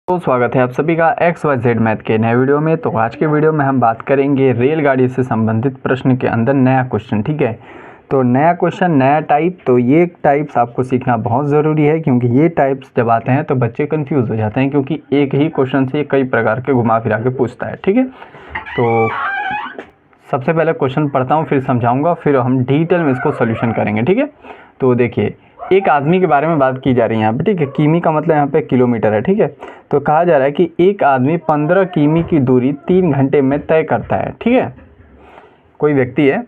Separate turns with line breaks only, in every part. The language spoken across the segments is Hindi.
तो स्वागत है आप सभी का XYZ मैथ के नए वीडियो में। तो आज के वीडियो में हम बात करेंगे रेलगाड़ी से संबंधित प्रश्न के अंदर नया क्वेश्चन। ठीक है, तो नया क्वेश्चन नया टाइप, तो ये टाइप्स आपको सीखना बहुत ज़रूरी है क्योंकि ये टाइप्स जब आते हैं तो बच्चे कंफ्यूज हो जाते हैं क्योंकि एक ही क्वेश्चन से कई प्रकार के घुमा फिरा के पूछता है। ठीक है, तो सबसे पहले क्वेश्चन पढ़ता हूँ, फिर समझाऊँगा, फिर हम डिटेल में इसको सोल्यूशन करेंगे। ठीक है, तो देखिए एक आदमी के बारे में बात की जा रही है यहाँ पे। ठीक है, किमी का मतलब यहाँ पे किलोमीटर है। ठीक है, तो कहा जा रहा है कि एक आदमी 15 किमी की दूरी 3 घंटे में तय करता है। ठीक है, कोई व्यक्ति है,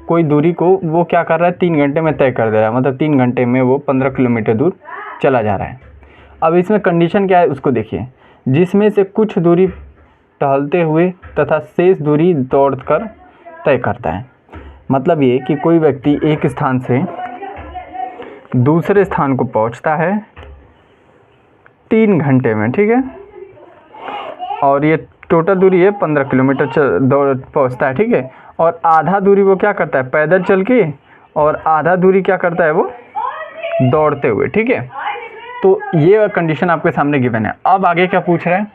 कोई दूरी को वो क्या कर रहा है, 3 घंटे में तय कर दे रहा है, मतलब 3 घंटे में वो 15 किलोमीटर दूर चला जा रहा है। अब इसमें कंडीशन क्या है उसको देखिए, जिसमें से कुछ दूरी टहलते हुए तथा शेष दूरी दौड़ कर तय करता है। मतलब ये कि कोई व्यक्ति एक स्थान से दूसरे स्थान को पहुंचता है 3 घंटे में। ठीक है, और ये टोटल दूरी है 15 किलोमीटर दौड़ पहुंचता है। ठीक है, और आधा दूरी वो क्या करता है, पैदल चल के, और आधा दूरी क्या करता है वो दौड़ते हुए। ठीक है, तो ये कंडीशन आपके सामने गिवन है। अब आगे क्या पूछ रहा है,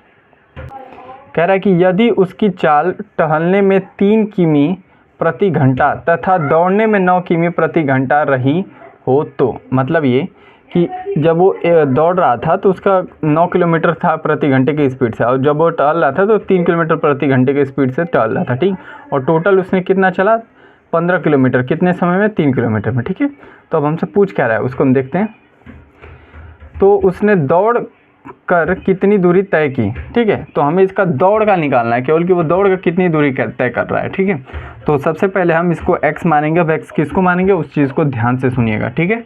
कह रहा है कि यदि उसकी चाल टहलने में 3 किमी प्रति घंटा तथा दौड़ने में 9 किमी प्रति घंटा रही हो, तो मतलब ये कि जब वो दौड़ रहा था तो उसका 9 किलोमीटर था प्रति घंटे की स्पीड से, और जब वो टहल रहा था तो 3 किलोमीटर प्रति घंटे की स्पीड से टहल रहा था। ठीक, और टोटल उसने कितना चला, 15 किलोमीटर, कितने समय में, 3 किलोमीटर में। ठीक है, तो अब हमसे पूछ क्या रहा है उसको हम देखते हैं। तो उसने दौड़ कर कितनी दूरी तय की। ठीक है, तो हमें इसका दौड़ का निकालना है केवल कि वो दौड़ कर कितनी दूरी तय कर रहा है। ठीक है, तो सबसे पहले हम इसको x मानेंगे। अब x किसको मानेंगे उस चीज़ को ध्यान से सुनिएगा। ठीक है,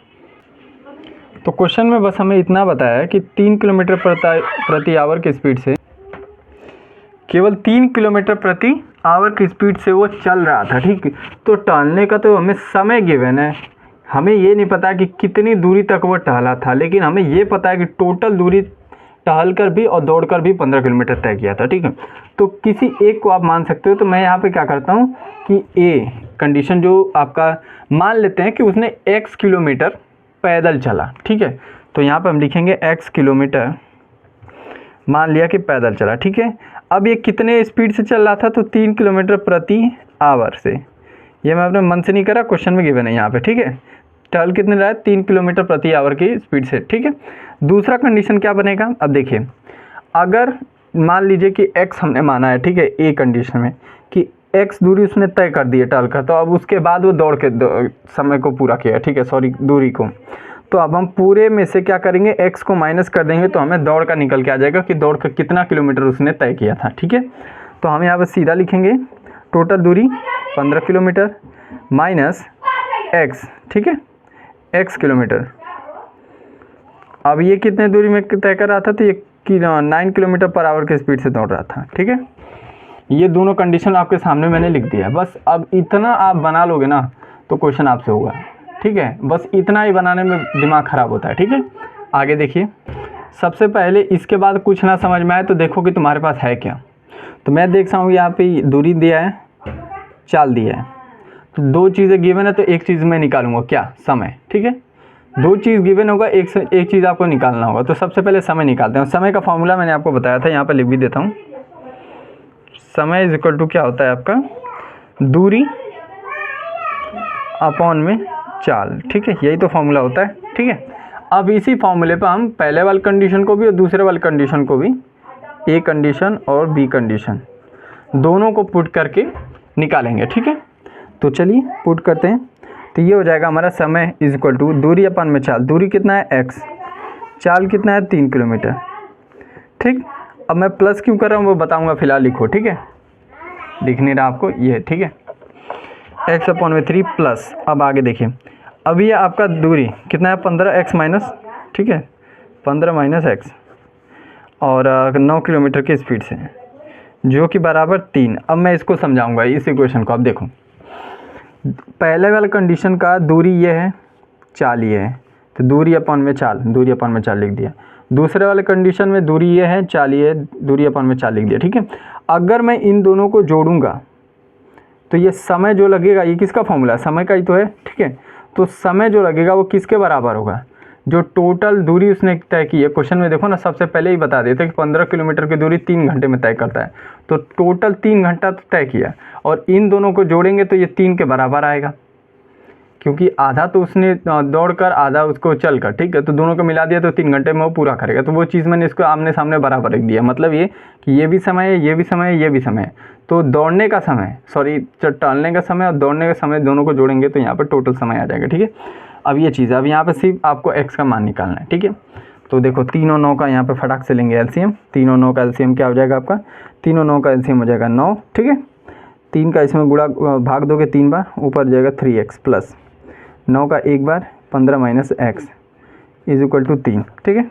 तो क्वेश्चन में बस हमें इतना बताया कि 3 किलोमीटर प्रति आवर की स्पीड से, केवल 3 किलोमीटर प्रति आवर की स्पीड से वो चल रहा था। ठीक, तो टहलने का तो हमें समय गिवन है, हमें ये नहीं पता कि कितनी दूरी तक वो टहला था, लेकिन हमें ये पता है कि टोटल दूरी टहल कर भी और दौड़ कर भी 15 किलोमीटर तय किया था। ठीक है, तो किसी एक को आप मान सकते हो। तो मैं यहाँ पे क्या करता हूँ कि ए कंडीशन जो आपका मान लेते हैं कि उसने x किलोमीटर पैदल चला। ठीक है, तो यहाँ पे हम लिखेंगे x किलोमीटर, मान लिया कि पैदल चला। ठीक है, अब ये कितने स्पीड से चल रहा था, तो 3 किलोमीटर प्रति आवर से। ये मैं अपने मन से नहीं करा, क्वेश्चन में गिवन है यहाँ पे। ठीक है, टहल कितने रहा है, 3 किलोमीटर प्रति आवर की स्पीड से। ठीक है, दूसरा कंडीशन क्या बनेगा, अब देखिए, अगर मान लीजिए कि x हमने माना है। ठीक है, ए कंडीशन में कि x दूरी उसने तय कर दी है टहल कर, तो अब उसके बाद वो दौड़ के समय को पूरा किया। ठीक है, सॉरी दूरी को, तो अब हम पूरे में से क्या करेंगे, x को माइनस कर देंगे तो हमें दौड़ का निकल के आ जाएगा कि दौड़ कर कितना किलोमीटर उसने तय किया था। ठीक है, तो हम यहाँ पर सीधा लिखेंगे टोटल दूरी 15 किलोमीटर माइनस x। ठीक है, x किलोमीटर, अब ये कितने दूरी में तय कर रहा था, तो ये 9 किलोमीटर पर आवर की स्पीड से दौड़ रहा था। ठीक है, ये दोनों कंडीशन आपके सामने मैंने लिख दिया है। बस अब इतना आप बना लोगे ना तो क्वेश्चन आपसे होगा। ठीक है, बस इतना ही बनाने में दिमाग ख़राब होता है। ठीक है, आगे देखिए, सबसे पहले इसके बाद कुछ ना समझ में आए तो देखो कि तुम्हारे पास है क्या। तो मैं देख रहा हूँ यहाँ पे दूरी दिया है, चाल दिया है, तो 2 चीज़ें गिवन है, तो एक चीज़ मैं निकालूंगा, क्या, समय। ठीक है, 2 चीज़ गिवन होगा, एक चीज़ आपको निकालना होगा। तो सबसे पहले समय निकालते हैं। समय का फॉर्मूला मैंने आपको बताया था, यहाँ पर लिख भी देता हूँ। समय इज इक्वल टू क्या होता है आपका, दूरी अपॉन में चाल। ठीक है, यही तो फॉर्मूला होता है। ठीक है, अब इसी फॉर्मूले पर हम पहले वाली कंडीशन को भी और दूसरे वाली कंडीशन को भी, ए कंडीशन और बी कंडीशन दोनों को पुट करके निकालेंगे। ठीक है, तो चलिए पुट करते हैं। तो ये हो जाएगा हमारा समय इज इक्वल टू दूरी अपन में चाल। दूरी कितना है x, चाल कितना है 3 किलोमीटर। ठीक, अब मैं प्लस क्यों कर रहा हूँ वो बताऊँगा, फिलहाल लिखो। ठीक है, दिख नहीं रहा आपको ये। ठीक है, x अपॉन में 3 प्लस, अब आगे देखिए, अब ये आपका दूरी कितना है 15x माइनस। ठीक है, 15 माइनस x, और 9 किलोमीटर की स्पीड से, जो कि बराबर 3। अब मैं इसको समझाऊँगा इस इक्वेशन को। अब देखो, पहले वाले कंडीशन का दूरी ये है, चाल ये है, तो दूरी अपॉन में चाल, दूरी अपॉन में चाल लिख दिया। दूसरे वाले कंडीशन में दूरी ये है, चाल ये है, दूरी अपॉन में चाल लिख दिया। ठीक है, अगर मैं इन दोनों को जोड़ूंगा तो ये समय जो लगेगा, ये किसका फॉर्मूला, समय का ही तो है। ठीक है, तो समय जो लगेगा वो किसके बराबर होगा, जो टोटल दूरी उसने तय की है, क्वेश्चन में देखो ना सबसे पहले ही बता देते कि 15 किलोमीटर की दूरी 3 घंटे में तय करता है, तो टोटल 3 घंटा तो तय किया और इन दोनों को जोड़ेंगे तो ये 3 के बराबर आएगा, क्योंकि आधा तो उसने दौड़ कर आधा उसको चल कर, ठीक है, तो दोनों को मिला दिया तो 3 घंटे में वो पूरा करेगा। तो वो चीज़ मैंने इसको आमने सामने बराबर रख दिया, मतलब ये कि ये भी समय है, ये भी समय है, ये भी समय है। तो दौड़ने का समय, सॉरी टहलने का समय और दौड़ने का समय दोनों को जोड़ेंगे तो यहाँ पर टोटल समय आ जाएगा, ठीक है। अब ये चीज़, अब यहाँ पर सिर्फ आपको x का मान निकालना है, ठीक है। तो देखो 3 और 9 का यहाँ पे फटाक से लेंगे एलसीएम। 3 और 9 का एलसीएम क्या हो जाएगा आपका, 3 और 9 का एलसीएम हो जाएगा 9, ठीक है। 3 का इसमें गुणा भाग दोगे 3 बार, ऊपर जाएगा 3x प्लस 9 का एक बार 15 minus x is equal to 3, ठीक है।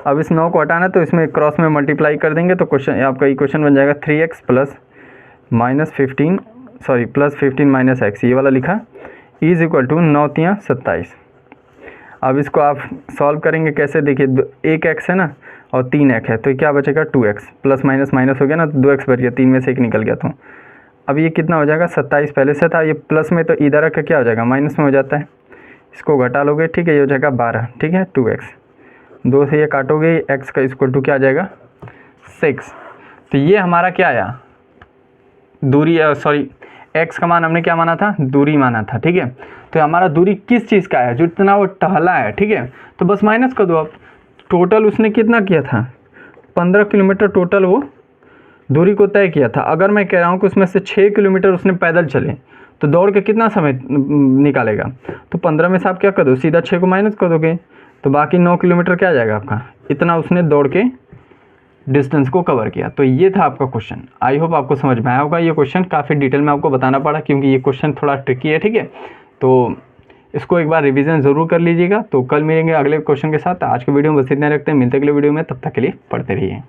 अब इस 9 को हटाना तो इसमें क्रॉस में मल्टीप्लाई कर देंगे तो क्वेश्चन आपका इक्वेशन बन जाएगा 3x plus minus 15 sorry plus 15 minus x, ये वाला लिखा, इज इक्वल टू 9 तियाँ 27। अब इसको आप सॉल्व करेंगे कैसे, देखिए एक एक्स है ना और 3 एक्स है, तो क्या बचेगा 2x, प्लस माइनस माइनस हो गया ना, 2x बच गया, 3 में से 1 निकल गया। तो अब ये कितना हो जाएगा, 27 पहले से था, ये प्लस में तो इधर का क्या हो जाएगा, माइनस में हो जाता है, इसको घटा लोगे, ठीक है, ये हो जाएगा 12, ठीक है। 2x 2 से ये काटोगे, x का इक्वल टू क्या आ जाएगा 6। तो ये हमारा क्या आया, दूरी, सॉरी x का मान हमने क्या माना था, दूरी माना था, ठीक है। तो हमारा दूरी किस चीज़ का है, जितना वो टहला है, ठीक है। तो बस माइनस कर दो आप, टोटल उसने कितना किया था 15 किलोमीटर टोटल वो दूरी को तय किया था। अगर मैं कह रहा हूँ कि उसमें से 6 किलोमीटर उसने पैदल चले तो दौड़ के कितना समय निकालेगा, तो 15 में से आप क्या कर दो, सीधा 6 को माइनस कर दोगे, तो बाकी 9 किलोमीटर क्या आ जाएगा आपका, इतना उसने दौड़ के डिस्टेंस को कवर किया। तो ये था आपका क्वेश्चन। आई होप आपको समझ में आया होगा। ये क्वेश्चन काफ़ी डिटेल में आपको बताना पड़ा क्योंकि ये क्वेश्चन थोड़ा ट्रिकी है, ठीक है। तो इसको एक बार रिवीजन ज़रूर कर लीजिएगा। तो कल मिलेंगे अगले क्वेश्चन के साथ। आज के वीडियो में बस इतना रखते हैं, मिलते अगले वीडियो में, तब तक के लिए पढ़ते रहिए।